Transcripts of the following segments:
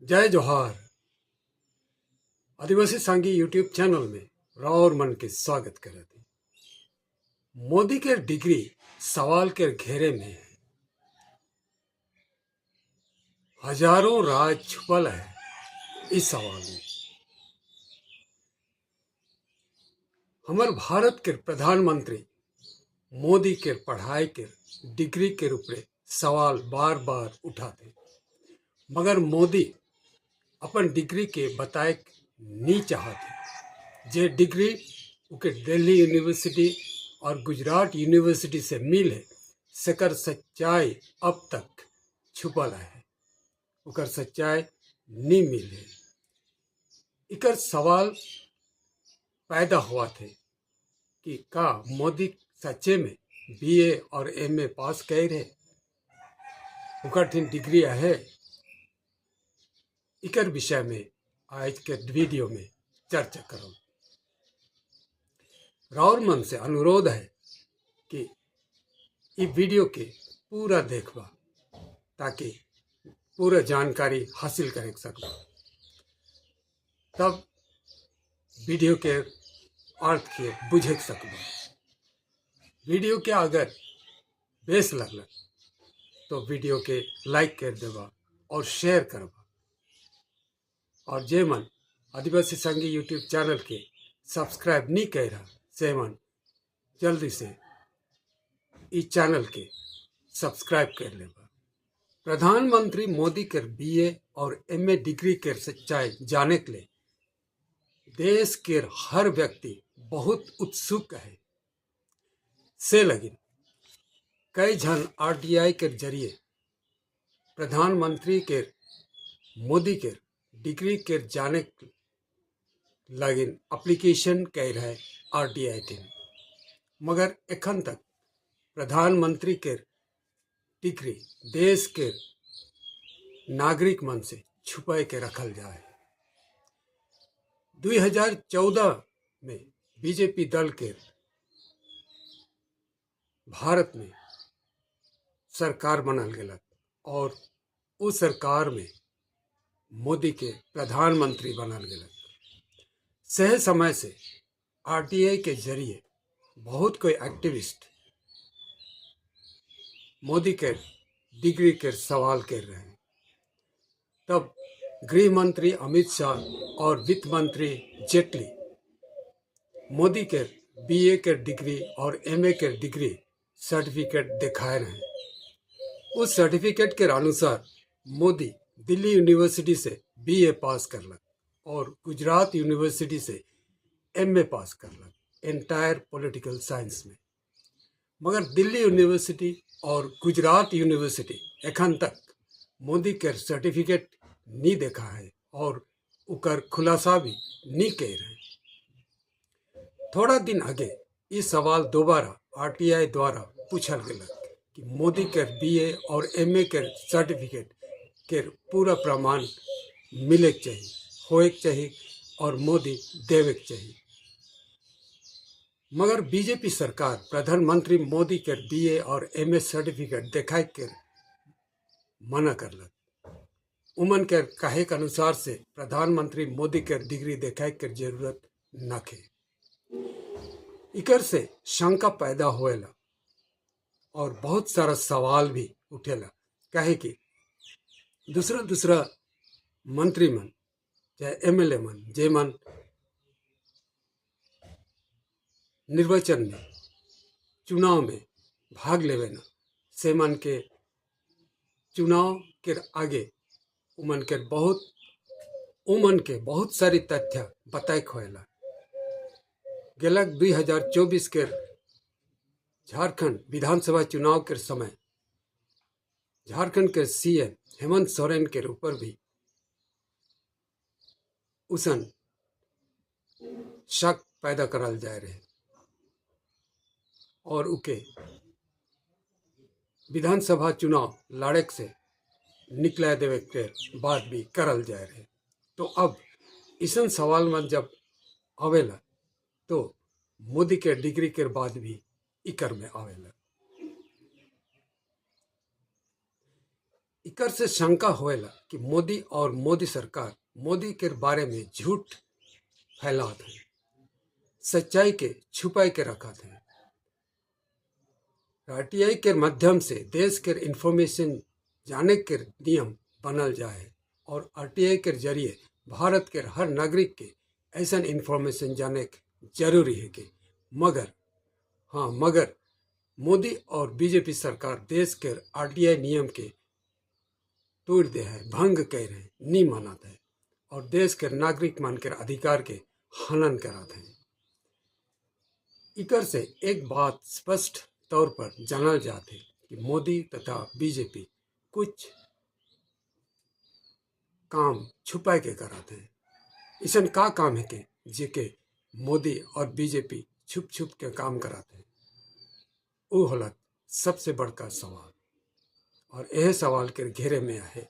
जय जोहार। आदिवासी सांगी यूट्यूब चैनल में राउर मन के स्वागत करते। मोदी के डिग्री सवाल के घेरे में है। हजारों राज छुपल है इस सवाल में। हमार भारत के प्रधानमंत्री मोदी के पढ़ाई के डिग्री के ऊपर सवाल बार बार उठाते, मगर मोदी अपन डिग्री के बताए नहीं चाहते। जे डिग्री उके दिल्ली यूनिवर्सिटी और गुजरात यूनिवर्सिटी से मिले, सेकर सच्चाई अब तक छुपल है, उकर सच्चाई नहीं मिले। इकर सवाल पैदा हुआ थे कि का मोदी सच्चे में बीए और एमए पास कर रहे, उकर डिग्री है। इकर विषय में आज के वीडियो में चर्चा करो। राउर मन से अनुरोध है कि इस वीडियो के पूरा देखबा, ताकि पूरा जानकारी हासिल कर सकबा। तब वीडियो के अर्थ के बुझे सकबा। वीडियो के अगर बेस लगल तो वीडियो के लाइक कर देबा और शेयर करबा। और जे मन आदिवासी संगी यूट्यूब चैनल के सब्सक्राइब नहीं कर रहा, से मन जल्दी से इस चैनल के सब्सक्राइब कर लेबा। प्रधानमंत्री मोदी के बीए और एमए डिग्री के सच्चाई जाने के लिए देश के हर व्यक्ति बहुत उत्सुक है। से लगिन कई जन आरटीआई के जरिए प्रधानमंत्री के मोदी के डिग्री के जाने लगिन एप्लीकेशन कर रहे आरटीआई टीम, मगर एखन तक प्रधानमंत्री के डिग्री देश के नागरिक मन से छुपा के रखल जाए। 2014 में बीजेपी दल के भारत में सरकार बनल गलक और उस सरकार में मोदी के प्रधानमंत्री बनल गलक। सही समय से आरटीआई के जरिए बहुत कोई एक्टिविस्ट मोदी के डिग्री के सवाल कर रहे हैं। तब गृह मंत्री अमित शाह और वित्त मंत्री जेटली मोदी के बीए के डिग्री और एमए के डिग्री सर्टिफिकेट दिखाए रहे हैं। उस सर्टिफिकेट के अनुसार मोदी दिल्ली यूनिवर्सिटी से बीए पास करलक और गुजरात यूनिवर्सिटी से एमए पास करलक एंटायर पॉलिटिकल साइंस में। मगर दिल्ली यूनिवर्सिटी और गुजरात यूनिवर्सिटी एखन तक मोदी के सर्टिफिकेट नहीं देखा है और उकर खुलासा भी नहीं कर रहे। थोड़ा दिन आगे ये सवाल दोबारा आरटीआई द्वारा पूछल गया कि मोदी के बीए और एमए के सर्टिफिकेट के पूरा प्रमाण मिले चाहिए, होए चाहिए और मोदी देवे चाहिए। मगर बीजेपी सरकार प्रधानमंत्री मोदी के बीए और एमए सर्टिफिकेट दिखाए के मना करलक। उमन के कहे के अनुसार से प्रधानमंत्री मोदी के डिग्री दिखाए के जरूरत न थे। इकर से शंका पैदा होएला और बहुत सारा सवाल भी उठेला। कहे कि दूसरा मंत्री मन चाहे एमएलए मन जे मन निर्वाचन में चुनाव में भाग लेवे न, से मन के चुनाव के आगे उमन के बहुत सारी तथ्य बताए खोला। गेलक 2024 के झारखंड विधानसभा चुनाव के समय झारखंड के सीएम हेमंत सोरेन के ऊपर भी उसन शक पैदा करल जा रहे और उके विधानसभा चुनाव लड़क से निकला देवे के बात भी करल जा रहे। तो अब इसन सवाल में जब आवेला तो मोदी के डिग्री के बाद भी इकर में आवेला। इकर से शंका होएला कि मोदी और मोदी सरकार मोदी के बारे में झूठ फैलात हैं, सच्चाई के छुपाई के रखत हैं। आरटीआई के माध्यम से देश के इंफॉर्मेशन जाने के नियम बनल जाए और आरटीआई के जरिए भारत के हर नागरिक के ऐसा इंफॉर्मेशन जाने के जरूरी है कि मगर मोदी और बीजेपी सरकार देश के आरटीआई नियम के तोड़ दे है, भंग कर रहे, नहीं मानते है और देश के नागरिक मान के अधिकार के हनन कराते हैं। इकर से एक बात स्पष्ट तौर पर जानल जाते कि मोदी तथा बीजेपी कुछ काम छुपा के कराते हैं। इसन का काम है कि जेके मोदी और बीजेपी छुप छुप के काम कराते हैं। वो होला सबसे बड़का सवाल और यह सवाल के घेरे में है।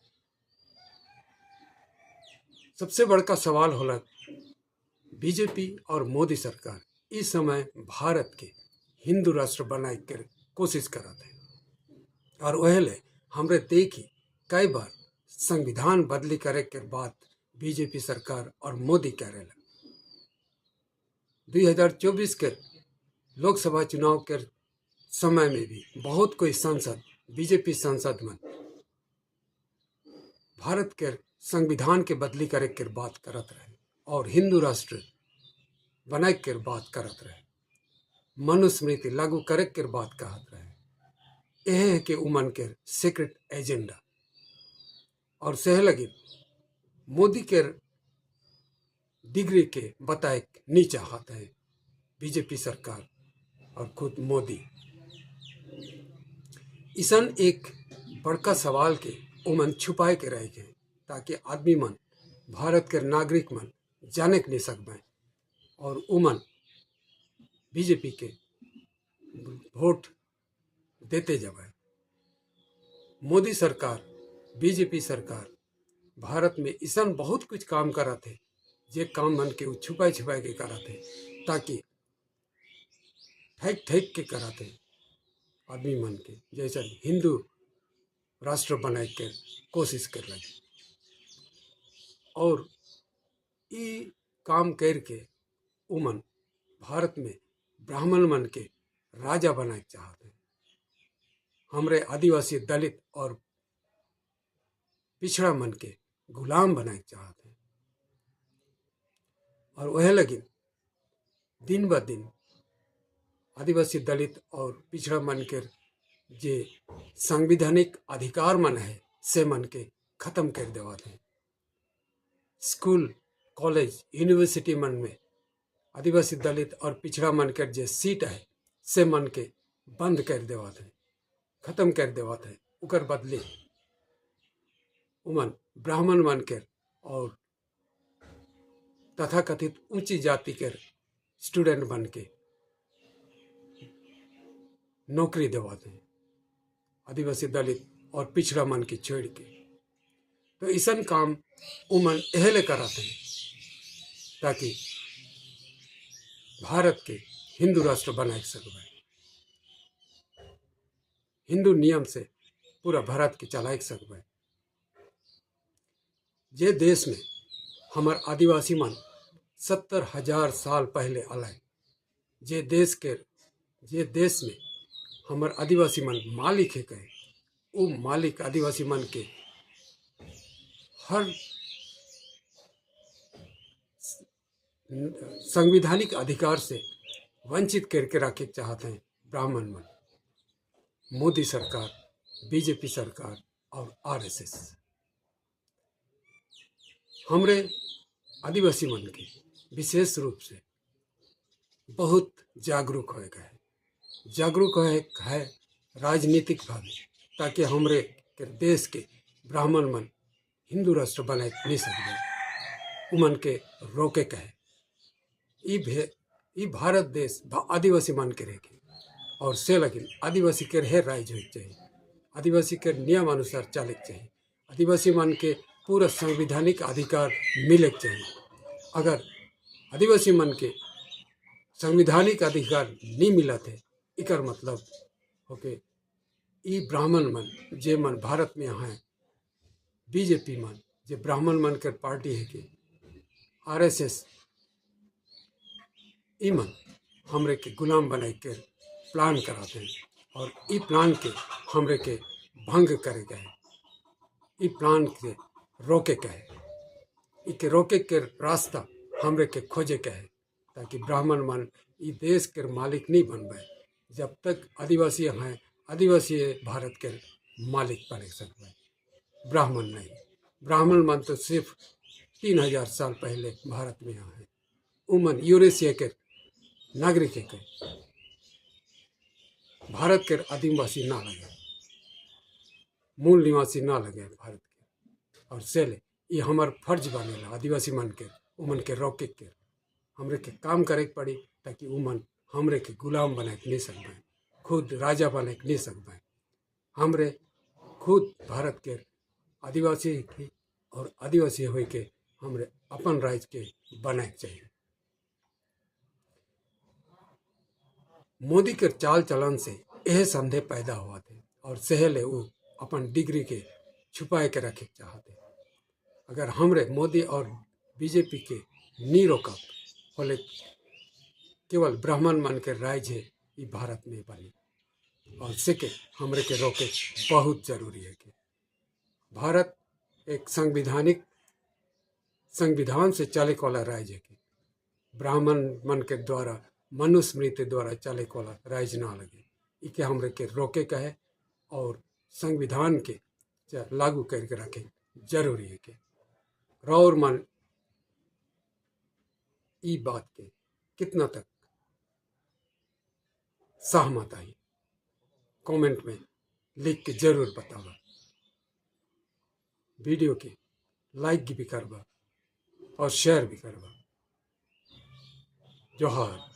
सबसे बड़का सवाल होला बीजेपी और मोदी सरकार इस समय भारत के हिंदू राष्ट्र बनाए के कोशिश करत है और वहले हमरे देखी कई बार संविधान बदली करे के बाद बीजेपी सरकार और मोदी करेला 2024 के लोकसभा चुनाव के समय में भी बहुत कोई सांसद बीजेपी सांसद में भारत के संविधान के बदली करे के बात करत रहे और हिंदू राष्ट्र बनाए के बात करत रहे, मनुस्मृति लागू करे के बात कहत रहे। यह है कि उमन के सीक्रेट एजेंडा और सह लगी मोदी के डिग्री के बताए नहीं चाहते हैं बीजेपी सरकार और खुद मोदी। इसन एक बड़का सवाल के उमन छुपाए के रह गए ताकि आदमी मन भारत के नागरिक मन जाने के नहीं सकते और उमन बीजेपी के वोट देते जाए। मोदी सरकार बीजेपी सरकार भारत में इसन बहुत कुछ काम करा थे जे काम मन के छुपाए छुपाए के करा थे ताकि ठैक के करा थे आदमी मन के जैसा हिंदू राष्ट्र बनाए के कोशिश कर लगे और ये काम करके उमन भारत में ब्राह्मण मन के राजा बनाए चाहते हैं, हमरे आदिवासी दलित और पिछड़ा मन के गुलाम बनाए चाहते हैं और वह लगी दिन ब दिन आदिवासी दलित और पिछड़ा मन के जे संवैधानिक अधिकार मन है से मन के खत्म कर देवाते हैं। स्कूल कॉलेज यूनिवर्सिटी मन में आदिवासी दलित और पिछड़ा मन के जे सीट है से मन के बंद कर देवाते हैं, खत्म कर देवाते हैं। उकर बदले उमन ब्राह्मण मन के और तथाकथित ऊंची जाति के स्टूडेंट बन के नौकरी दिवाते हैं, आदिवासी दलित और पिछड़ा मन की छोड़ के। तो इसन काम उमन एहले कराते हैं ताकि भारत के हिंदू राष्ट्र बनाए सकते, हिंदू नियम से पूरा भारत के चलाए सकते। जे देश में हमार आदिवासी मन 70,000 साल पहले आए, जे देश में हमार आदिवासी मन मालिक है कहे, वो मालिक आदिवासी मन के हर संवैधानिक अधिकार से वंचित करके रखे चाहते हैं ब्राह्मण मन, मोदी सरकार, बीजेपी सरकार और आरएसएस। हमरे आदिवासी मन के विशेष रूप से बहुत जागरूक हो गए, जागरूक है राजनीतिक भाव ताकि हमरे के देश के ब्राह्मण मन हिंदू राष्ट्र बनाए नहीं सकते, उमन के रोके कहे। ई भारत देश आदिवासी मन के रहेगी और से लगिन आदिवासी के रहे राइज हो चाहिए, आदिवासी के नियम अनुसार चले चाहिए, आदिवासी मन के पूरा संवैधानिक अधिकार मिले चाहिए। अगर आदिवासी मन के संवैधानिक अधिकार नहीं मिला थे इकर मतलब हो के ई ब्राह्मण मन जे मन भारत में हैं बीजेपी मन जे ब्राह्मण मन के पार्टी है कि आरएसएस ईमन हमरे के गुलाम बनाए के प्लान कराते हैं और ई प्लान के हमरे के भंग करे गए, ई प्लान के रोके के है, ई के रोके के रास्ता हमरे के खोजे के है, ताकि ब्राह्मण मन ई देश के मालिक नहीं बन पाए। जब तक आदिवासी हैं, आदिवासी भारत के मालिक बन सकते, ब्राह्मण नहीं। ब्राह्मण मन तो सिर्फ 3000 साल पहले भारत में यहाँ है, उमन यूरेशिया के नागरिक के भारत के आदिवासी ना लगे, मूल निवासी ना लगे भारत के। और सेले ये हमार फर्ज बनेला आदिवासी मन के उमन के रोके के हमरे के काम करे के पड़ी, ताकि उमन हमरे के गुलाम बना के नहीं सकते, खुद राजा बना के नहीं सकते। हमरे खुद भारत के आदिवासी की और आदिवासी हो के हमरे अपन राज्य के बनाए के चाहिए। मोदी के चाल चलन से यह संदेह पैदा हुआ थे और सहले वो अपन डिग्री के छुपाए के रखे चाहते। अगर हमरे मोदी और बीजेपी के नहीं रोकब बोले केवल ब्राह्मण मन के राज्य ये भारत में बनी, और सिके हमरे के रोके बहुत जरूरी है कि भारत एक संविधान से चले वाला राज्य है कि ब्राह्मण मन के द्वारा मनुस्मृति द्वारा चले वाला राज्य ना लगे, इके हमरे के रोके का है और संविधान के लागू करके रखे जरूरी है कि रौर मन ई बात के कितना तक सहमत आई कमेंट में लिख के जरूर बतावा। वीडियो के लाइक भी करवा और शेयर भी करवा। जोहार।